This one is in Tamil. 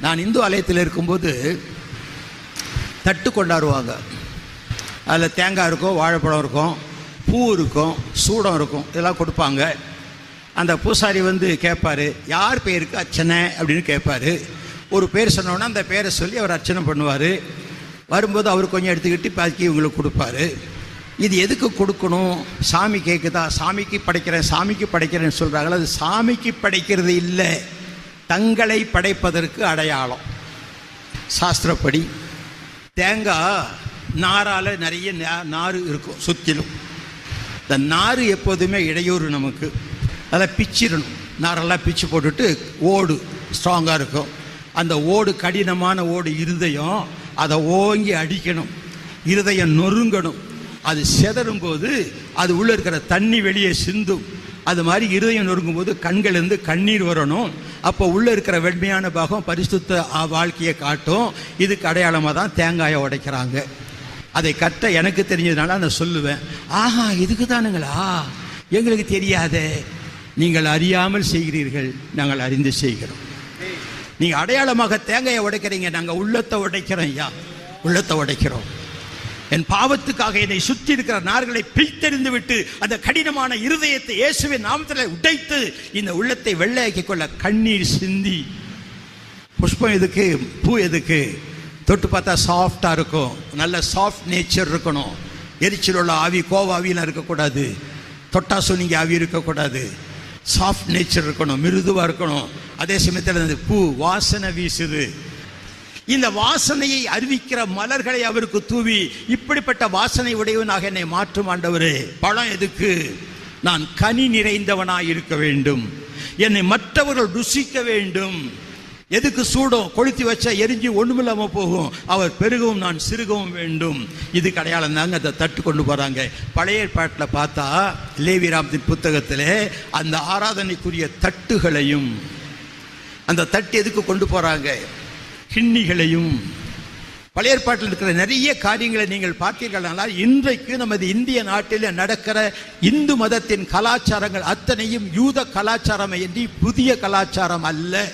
நான் இந்து ஆலயத்தில் இருக்கும்போது தட்டு கொண்டாடுவாங்க. அதில் தேங்காய் இருக்கும், வாழைப்பழம் இருக்கும், பூ இருக்கும், சூடம் இருக்கும், இதெல்லாம் கொடுப்பாங்க. அந்த பூசாரி வந்து கேட்பார், யார் பேருக்கு அர்ச்சனை அப்படின்னு கேட்பார். ஒரு பேர் சொன்னோன்னா அந்த பேரை சொல்லி அவர் அர்ச்சனை பண்ணுவார். வரும்போது அவர் கொஞ்சம் எடுத்துக்கிட்டு பாக்கி இவங்களுக்கு கொடுப்பாரு. இது எதுக்கு கொடுக்கணும்? சாமி கேட்குதா? சாமிக்கு படைக்கிறேன்னு சொல்கிறாங்களா? அது சாமிக்கு படைக்கிறது இல்லை, தங்களை படைப்பதற்கு அடையாளம். சாஸ்திரப்படி தேங்காய் நாரால் நிறைய நார் இருக்கும் சுற்றிலும். இந்த நார் எப்போதுமே இடையூறு நமக்கு. அதெல்லாம் பிச்சிடணும். நாரெல்லாம் பிச்சு போட்டுட்டு ஓடு ஸ்ட்ராங்காக இருக்கும். அந்த ஓடு கடினமான ஓடு இருதயம், அதை ஓங்கி அடிக்கணும், இருதயம் நொறுங்கணும். அது செதறும் போது அது உள்ளே இருக்கிற தண்ணி வெளியே சிந்தும். அது மாதிரி இருதயம் நொறுங்கும் போது கண்களிலிருந்து கண்ணீர் வரணும். அப்போ உள்ளே இருக்கிற வெண்மையான பாகம் பரிசுத்த வாழ்க்கையை காட்டும். இதுக்கு அடையாளமாக தான் தேங்காயை உடைக்கிறாங்க. அதை கட்ட எனக்கு தெரிஞ்சதுனால நான் சொல்லுவேன், ஆஹா இதுக்கு தானுங்களா, எங்களுக்கு தெரியாதே. நீங்கள் அறியாமல் செய்கிறீர்கள், நாங்கள் அறிந்து செய்கிறோம். நீங்கள் அடையாளமாக தேங்காயை உடைக்கிறீங்க, நாங்கள் உள்ளத்தை உடைக்கிறோம். ஐயா, உள்ளத்தை உடைக்கிறோம். என் பாவத்துக்காக என்னை சுற்றி இருக்கிற நார்களை பிரித்தெறிந்து விட்டு அந்த கடினமான இருதயத்தை இயேசுவின் நாமத்தில் உடைத்து இந்த உள்ளத்தை வெள்ளையாக்கி கொள்ள கண்ணீர் சிந்தி. புஷ்பம் எதுக்கு? பூ எதுக்கு? தொட்டு பார்த்தா சாஃப்டாக இருக்கும், நல்ல சாஃப்ட் நேச்சர் இருக்கணும். எரிச்சல் உள்ள ஆவி, கோவாவிலாம் இருக்கக்கூடாது, தொட்டா சொன்னீங்க ஆவி இருக்கக்கூடாது. சாஃப்ட் நேச்சர் இருக்கணும், மிருதுவாக இருக்கணும். அதே சமயத்தில் அந்த பூ வாசனை வீசுது. இந்த வாசனையை அறிவிக்கிற மலர்களை அவருக்கு தூவி, இப்படிப்பட்ட வாசனை உடையவனாக என்னை மாற்றும் ஆண்டவரே. பழம் எதுக்கு? நான் கனி நிறைந்தவனாய் இருக்க வேண்டும், என்னை மற்றவர்கள் ருசிக்க வேண்டும். எதுக்கு? சூடம் கொளுத்தி வச்சா எரிஞ்சு ஒண்ணுமில்லாம போகும், அவர் பெருகவும் நான் சிறுகவும் வேண்டும். இது அடையாளம் தாங்க. அதை தட்டு கொண்டு போறாங்க. பழைய ஏற்பாட்டில் பார்த்தா லேவியராமத்தின் புத்தகத்திலே அந்த ஆராதனைக்குரிய தட்டுகளையும், அந்த தட்டு எதுக்கு கொண்டு போறாங்க? கிண்ணிகளையும். பழைய ஏற்பாட்டில் இருக்கிற நிறைய காரியங்களை நீங்கள் பார்த்தீர்களானால் இன்றைக்கு நமது இந்திய நாட்டில் நடக்கிற இந்து மதத்தின் கலாச்சாரங்கள் அத்தனையும் யூத கலாச்சாரம் என்று புதிய கலாச்சாரம் அல்ல.